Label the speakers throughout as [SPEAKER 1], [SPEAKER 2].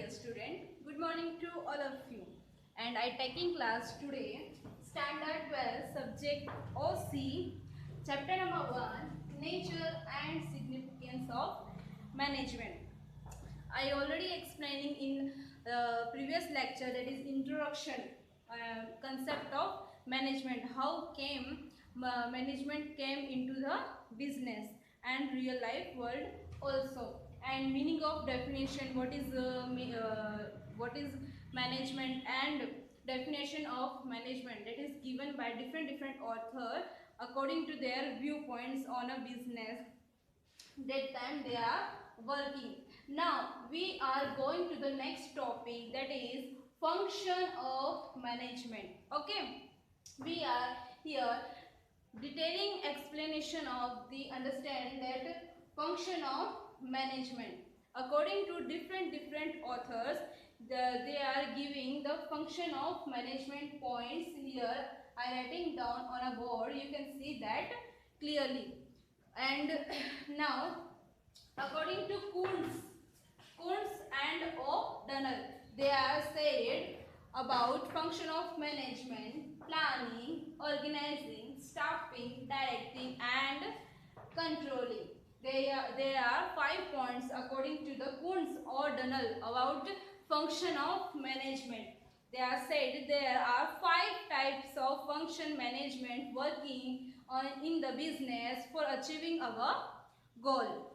[SPEAKER 1] dear student. Good morning to all of you. And I taking class today standard 12 subject OC chapter number 1 nature and significance of management. I already explaining in previous lecture, that is introduction concept of management, how came management came into the business and real life world also, and meaning of definition, what is management, and definition of management that is given by different author according to their viewpoints on a business that time they are working. Now we are going to the next topic, that is function of management. Okay, we are here detailing explanation of the understand that function of management. According to different authors, they are giving the function of management points. Here I writing down on a board, you can see that clearly. And now according to Kuntz and O'Donnell, they are said about function of management: planning, organizing, staffing, directing and controlling. There are 5 points according to the Kuntz or O'Donnell about function of management. They are said there are 5 types of function management working in the business for achieving our goal.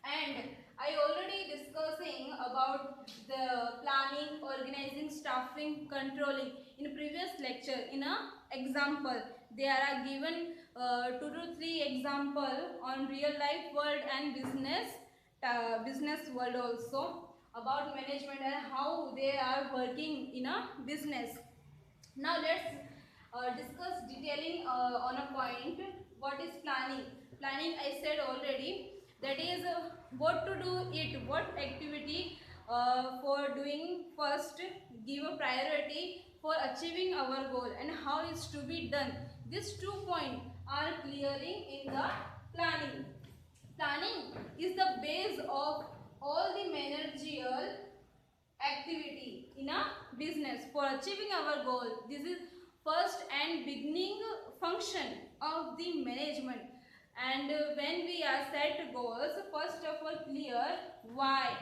[SPEAKER 1] And I already discussing about the planning, organizing, staffing, controlling in previous lecture in a example. There are given 2 to 3 example on real life world and business world also about management and how they are working in a business. Now let's discuss detailing on a point. What is planning? Planning, I said already, that is what to do it, what activity for doing first, give a priority for achieving our goal, and how is to be done. These 2 points are clearing in the planning. Planning is the base of all the managerial activity in a business for achieving our goal. This is first and beginning function of the management. And when we are set goals, first of all clear why,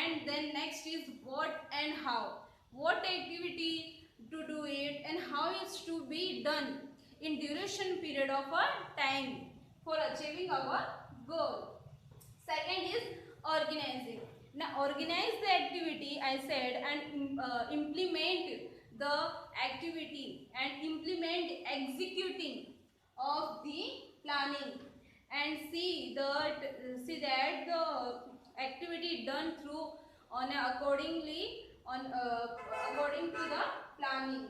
[SPEAKER 1] and then next is what and how, what activity to do it and how it's to be done in duration period of a time for achieving our goal. Second is organizing. Now organize the activity, I said, and implement the activity and implement executing of the planning, and see that the activity done through on according to the planning.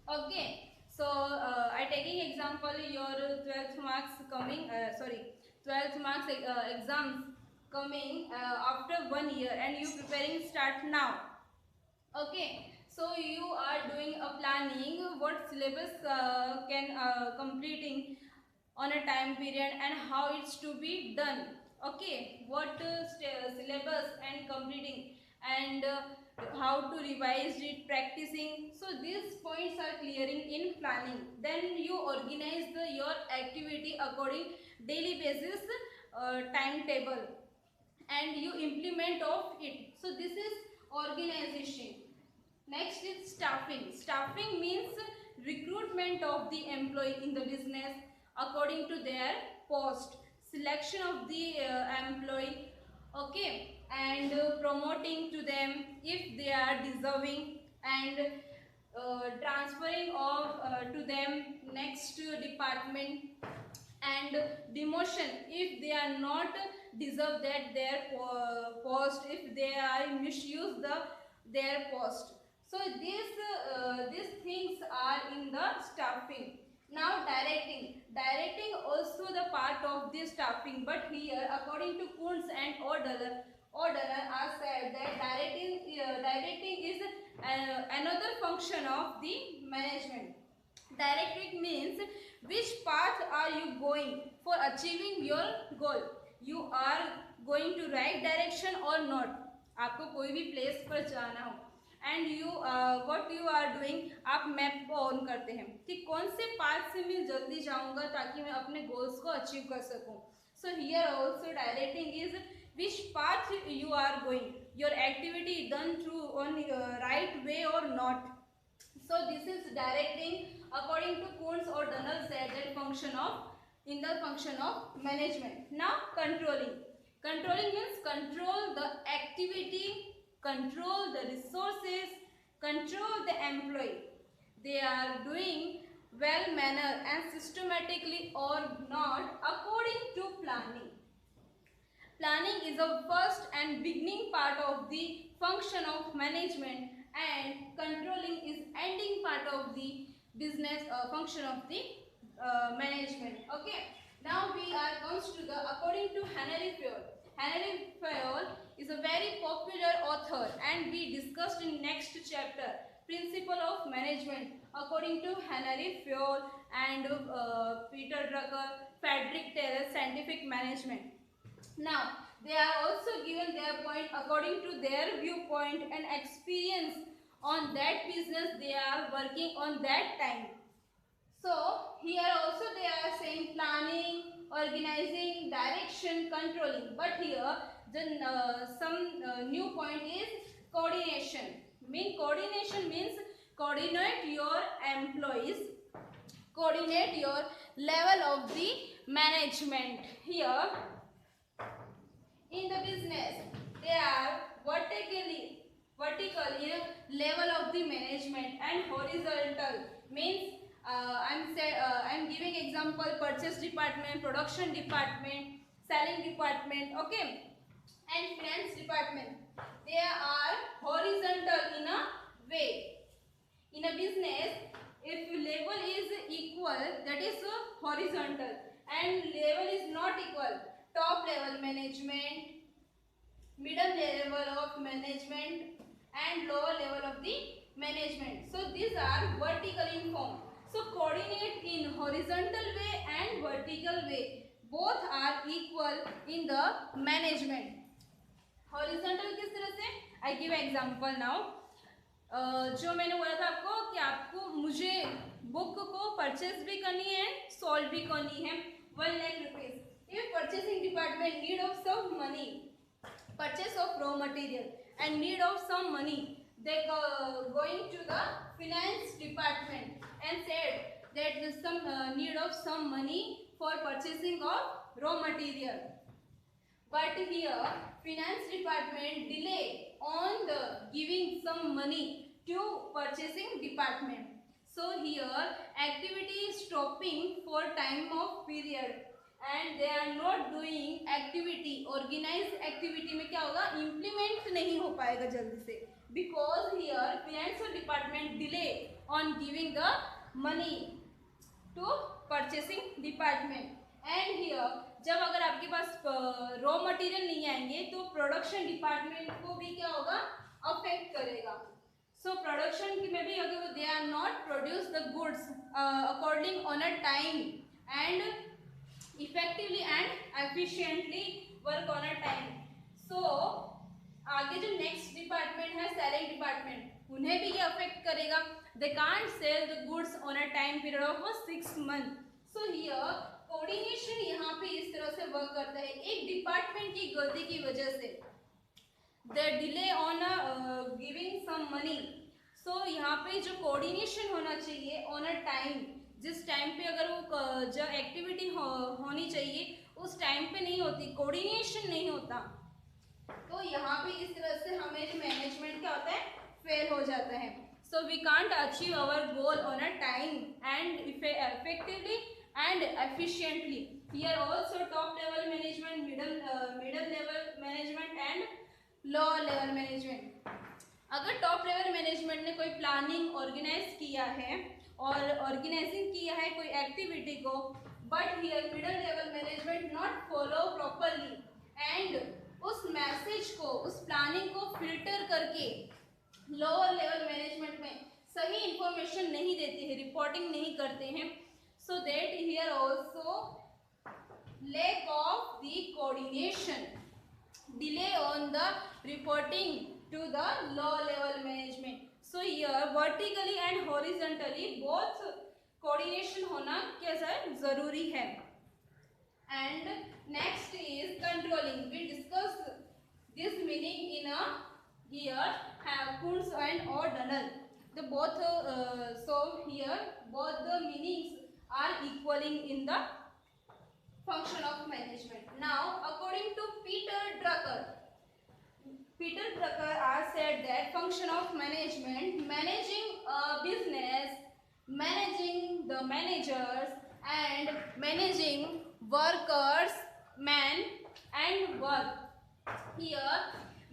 [SPEAKER 1] Okay, so I taking example your 12th marks coming 12th marks exams coming after 1 year, and you preparing start now. Okay, so you are doing a planning what syllabus can completing on a time period and how it's to be done. Okay, what syllabus and completing, and how to revise it, practicing. So these points are clearing in planning. Then you organize your activity according daily basis timetable, and you implement of it. So this is organization. Next is staffing. Staffing means recruitment of the employee in the business according to their post, selection of the employee, okay, and promoting to them if they are deserving, and transferring of to them next department, and demotion if they are not deserve that their post, if they are misuse their post. So these things are in the staffing. Now directing also the part of the staffing, but here according to Kuntz and O'Donnell are said that directing is another function of the management. Directing means which path are you going for achieving your goal. You are going to right direction or not. आपको कोई भी place पर जाना हो and you what you are doing, आप map को on करते हैं कि कौन से पाथ से मैं जल्दी जाऊंगा ताकि मैं अपने गोल्स को अचीव कर सकूं. So here also directing is which path you are going, your activity done through on right way or not. So this is directing according to Kuntz or Donald said that function of in the function of management. Now controlling. Controlling means control the activity, control the resources, control the employee. They are doing well manner and systematically or not according to planning. Planning is the first and beginning part of the function of management and controlling is ending part of the business function of the management. Okay. Now we are comes to the according to Henry Fayol. Henry Fayol is a very popular author and we discussed in next chapter principle of management according to Henry Fayol and Peter Drucker, Frederick Taylor, scientific management. Now they are also given their point according to their viewpoint and experience on that business they are working on that time. So here also they are saying planning, organizing, direction, controlling, but here some new point is coordination. Coordination means coordinate your employees, coordinate your level of the management. Here in the business they are vertical in level of the management and horizontal means I'm giving example purchase department, production department, selling department, okay, and finance department. They are horizontal in a way. In a business if level is equal that is horizontal and level is not equal, top level management, middle level of management and lower level of the management. So these are vertical in form. So coordinate in horizontal way and vertical way, both are equal in the management. Horizontal किस तरह से? I give example now. जो मैंने बोला था आपको कि आपको मुझे बुक को परचेज भी करनी है, सोल्व भी करनी है 1 lakh rupees. If purchasing department need of some money, purchase of raw material and need of some money, they going to the finance department and said that some need of some money for purchasing of raw material. But here finance department delay on the giving some money to purchasing department. So here activity is stopping for time of period and they are not doing activity. Organized activity में क्या होगा, implement नहीं हो पाएगा जल्दी से, because here finance department delay on giving the money to purchasing department. And here जब अगर आपके पास रॉ मटेरियल नहीं आएंगे तो प्रोडक्शन डिपार्टमेंट को भी क्या होगा, अफेक्ट करेगा. सो प्रोडक्शन में भी अगर they are not produce the goods according on a time and effectively and efficiently work on a time. So आगे जो नेक्स्ट डिपार्टमेंट है सेलिंग डिपार्टमेंट, उन्हें भी ये अफेक्ट करेगा. They can't sell the goods on a time period of 6 month. So here coordination यहाँ पे इस तरह से वर्क करता है. एक डिपार्टमेंट की गलती की वजह से the delay on giving some money. So यहाँ पे जो कोऑर्डिनेशन होना चाहिए ऑन अ टाइम, जिस टाइम पे अगर वो जो एक्टिविटी होनी चाहिए उस टाइम पे नहीं होती, कोऑर्डिनेशन नहीं होता, तो यहाँ पे इस तरह से हमें जो मैनेजमेंट क्या होता है, फेल हो जाता है. So we can't achieve our goal on a time and effectively and efficiently. Here also top level management, middle level management and lower level management. अगर टॉप लेवल मैनेजमेंट ने कोई प्लानिंग ऑर्गेनाइज किया है और organising किया है कोई activity को, but here middle level management not follow properly and उस मैसेज को, उस प्लानिंग को फिल्टर करके लोअर लेवल मैनेजमेंट में सही इंफॉर्मेशन नहीं देते हैं, रिपोर्टिंग नहीं करते हैं. So that here also lack of the coordination. delay on the reporting to the low level management. So here vertically and horizontally both coordination होना कैसा है, जरूरी है. And next is controlling. We discuss this meaning in a here have Kunz and or Dunnel. The both so here both the meanings are equaling in the function of management. Now according to Peter Drucker has said that function of management, managing a business, managing the managers and managing workers, men and work. Here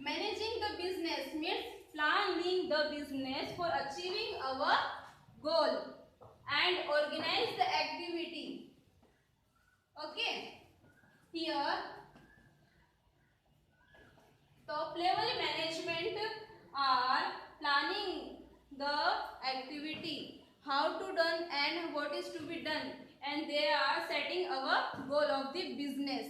[SPEAKER 1] managing the business means planning the business for achieving our goal and organize the activity. Okay, here top level management are planning the activity, how to done and what is to be done, and they are setting our goal of the business.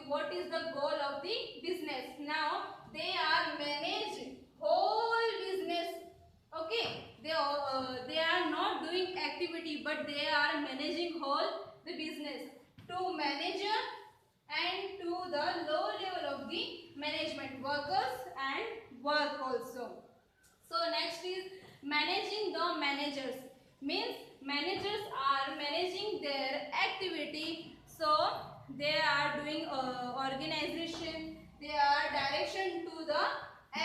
[SPEAKER 1] What is the goal of the business? Now they are manage whole business. Okay, they are not doing activity, but they are managing whole the business to manager and to the low level of the management, workers and work also. So next is managing the managers, means managers are managing their activity, so they are doing organization, they are direction to the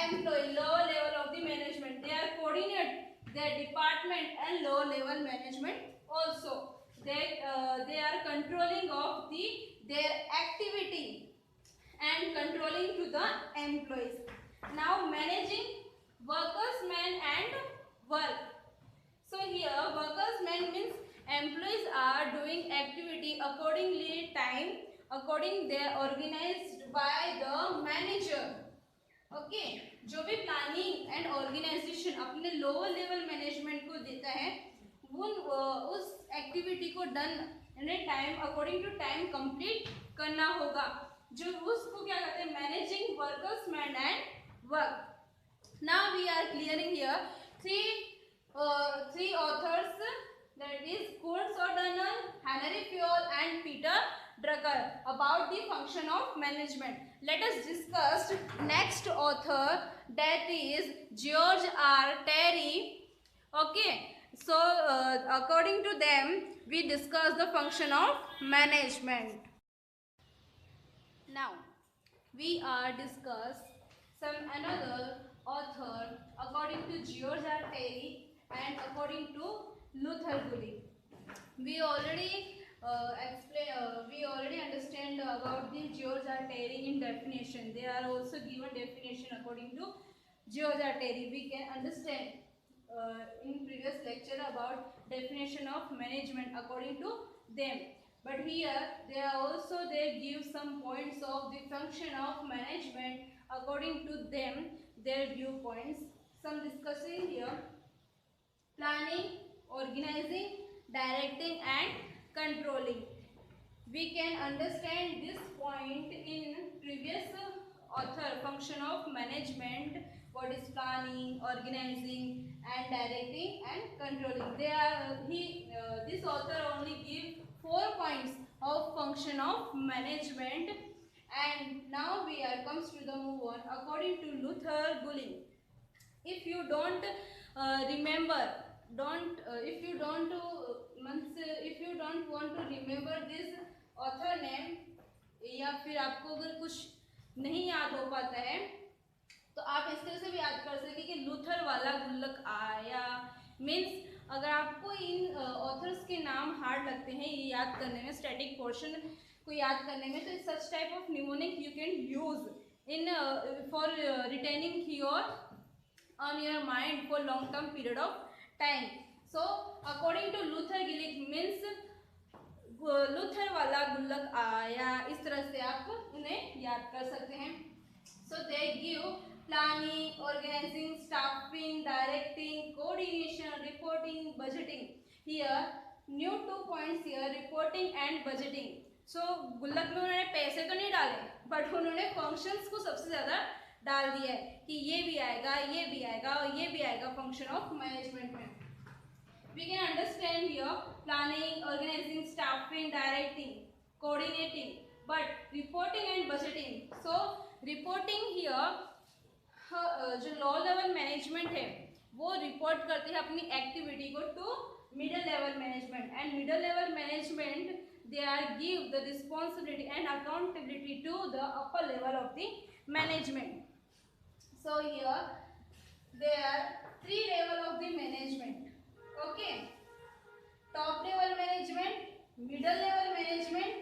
[SPEAKER 1] employee, low level of the management, they are coordinate their department and low level management also. They are controlling of their activity and controlling to the employees. Now managing workers, men and work. So here workers, men means employees are doing activity accordingly time, according they are organized by the manager. Okay, जो भी planning and organisation अपने lower level management को देता है, उस activity को done time according to time complete करना होगा, जो उसको क्या कहते हैं, managing workers, man and work. Now we are clearing here three authors, that is Kunz or Dunnel, Henry Fayol and Peter Drucker, about the function of management. Let us discuss next author, that is George R. Terry. Okay, so according to them we discuss the function of management. Now we are discuss some another author according to George R. Terry and according to Luther Gulick. We already we already understand about the George R. Terry in definition. They are also given definition according to George R. Terry. We can understand in previous lecture about definition of management according to them. But here they give some points of the function of management according to them, their viewpoints. Some discussing here: planning, organizing, directing and controlling. We can understand this point in previous author, function of management, what is planning, organizing and directing and controlling. This author only give 4 points of function of management. And now we are comes to the move on according to Luther Gulick. If you don't remember, if you don't want to remember this author name, या फिर आपको अगर कुछ नहीं याद हो पाता है तो आप इस तरह से भी याद कर सकते कि लूथर वाला गुल्लक आया. मीन्स अगर आपको इन ऑथर्स के नाम हार्ड लगते हैं ये याद करने में, स्टैटिक पोर्शन को याद करने में, तो such type of mnemonic you can use in for retaining your on your mind for long term period of time. So according to Luther Gulick means Luther वाला गुल्लक आया, इस तरह से आप उन्हें याद कर सकते हैं. So they give planning, organizing, staffing, directing, coordination, reporting, budgeting. Here new 2 points here, reporting and budgeting. सो गुल्लक में उन्होंने पैसे तो नहीं डाले, बट उन्होंने फंक्शंस को सबसे ज़्यादा डाल दिया है कि ये भी आएगा, ये भी आएगा और ये भी आएगा फंक्शन ऑफ मैनेजमेंट में. We can understand here planning, organizing, staffing, directing, coordinating, but reporting and budgeting. So reporting here जो लो लेवल मैनेजमेंट है वो रिपोर्ट करती है अपनी एक्टिविटी को to middle level management, and middle level management they are give the responsibility and accountability to the upper level of the management. So here there are three level of the management. Okay, top level management, middle level management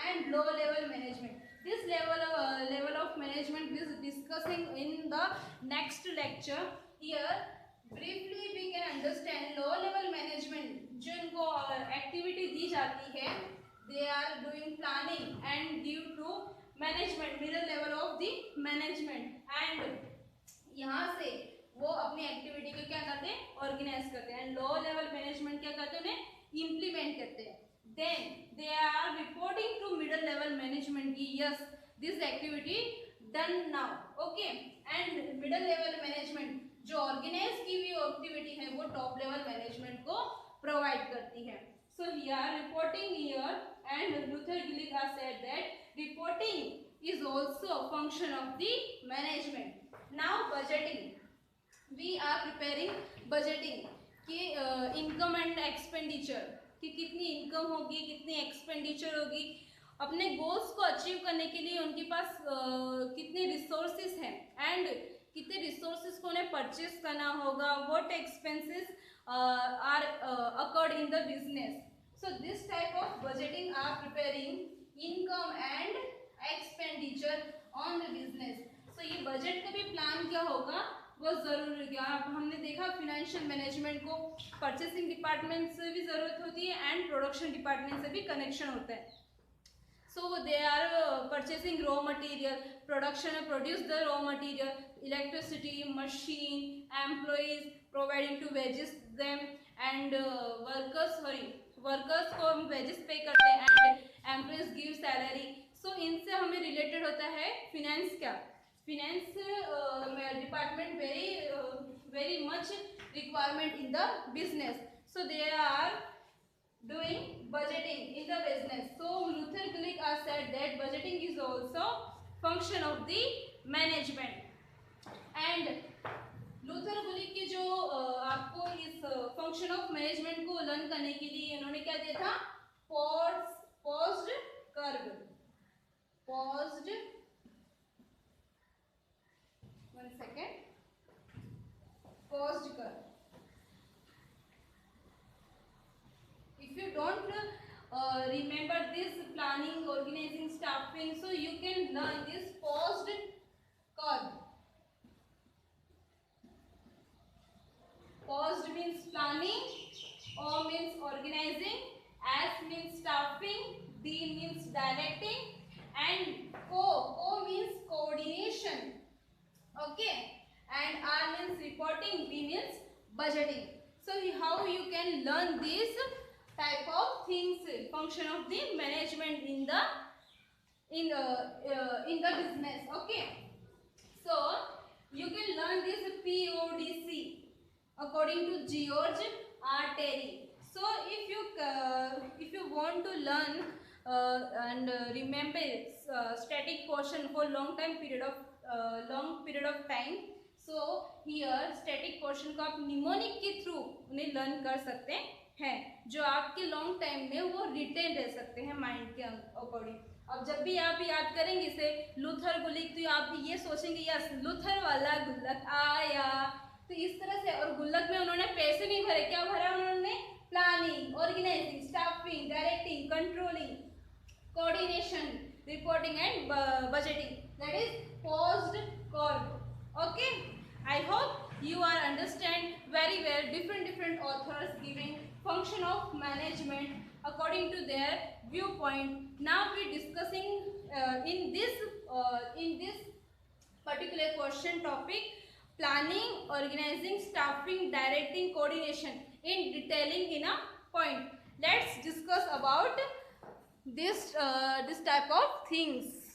[SPEAKER 1] and low level management. This level of management is discussing in the next lecture. Here briefly we can understand low level management. जो इनको activity दी जाती है, they are doing planning and due to management, middle level of the management, and यहाँ से वो अपनी activity को क्या करते हैं, ऑर्गेनाइज करते हैं, एंड लो लेवल मैनेजमेंट क्या करते हैं, उन्हें इम्प्लीमेंट करते हैं. Then they are reporting to middle level management की yes this activity done now. Okay, and middle level management जो ऑर्गेनाइज की हुई एक्टिविटी है वो टॉप लेवल मैनेजमेंट को प्रोवाइड करती है. So here reporting here, and Luther Gillig has said that reporting is also a function of the management. Now budgeting. We are preparing budgeting कि income and expenditure कि कितनी income होगी, कितनी expenditure होगी, अपने गोल्स को अचीव करने के लिए उनके पास कितने रिसोर्सेज हैं एंड कितने रिसोर्सेज को उन्हें परचेज करना होगा, what expenses are occurred in the business. So this type of budgeting are preparing income and expenditure on the business. So ये बजट का भी प्लान क्या होगा वो जरूरी है. हमने देखा फाइनेंशियल मैनेजमेंट को परचेसिंग डिपार्टमेंट से भी ज़रूरत होती है एंड प्रोडक्शन डिपार्टमेंट से भी कनेक्शन होता है. So they are purchasing raw material, production and produce the raw material, electricity, machine, employees, providing to wages them, and workers को हम wages pay करते हैं and employees give salary. So इनसे हमें related होता है finance क्या, finance department very much requirement in the business. So they are doing budgeting in the business. So Luther Gillig has said that budgeting is also function of the management. And Luther Gillig की जो आपको इस function of management को learn करने के लिए इन्होंने क्या दिया था, paused curve, paused, one second, paused curve. If you don't remember this planning, organizing, staffing, so you can learn this paused curve. Paused means planning, O means organizing, S means staffing, D means directing, and O means coordination. Okay, and R means reporting, B means budgeting. So how you can learn this type of things, function of the management in the business. Okay, so you can learn this PODC according to George R. Terry. So if you want to learn and remember static portion for long period of time, so here static portion को आप mnemonic के through उन्हें learn कर सकते हैं, जो आपके long time में वो रिटेन रह सकते हैं माइंड के अकॉर्डिंग. अब जब भी आप याद करेंगे इसे लूथर गुल्लक, तो आप भी ये सोचेंगे यस लूथर वाला गुल्लक आया. तो इस तरह से, और गुल्लक में उन्होंने पैसे नहीं भरे, क्या भरा उन्होंने, planning, organising, staffing, directing, controlling, coordination, reporting and budgeting. That is paused curve. Okay, I hope you are understand very well different authors giving function of management according to their viewpoint. Now we discussing in this particular question topic, planning, organizing, staffing, directing, coordination in detailing in a point. Let's discuss about this type of things.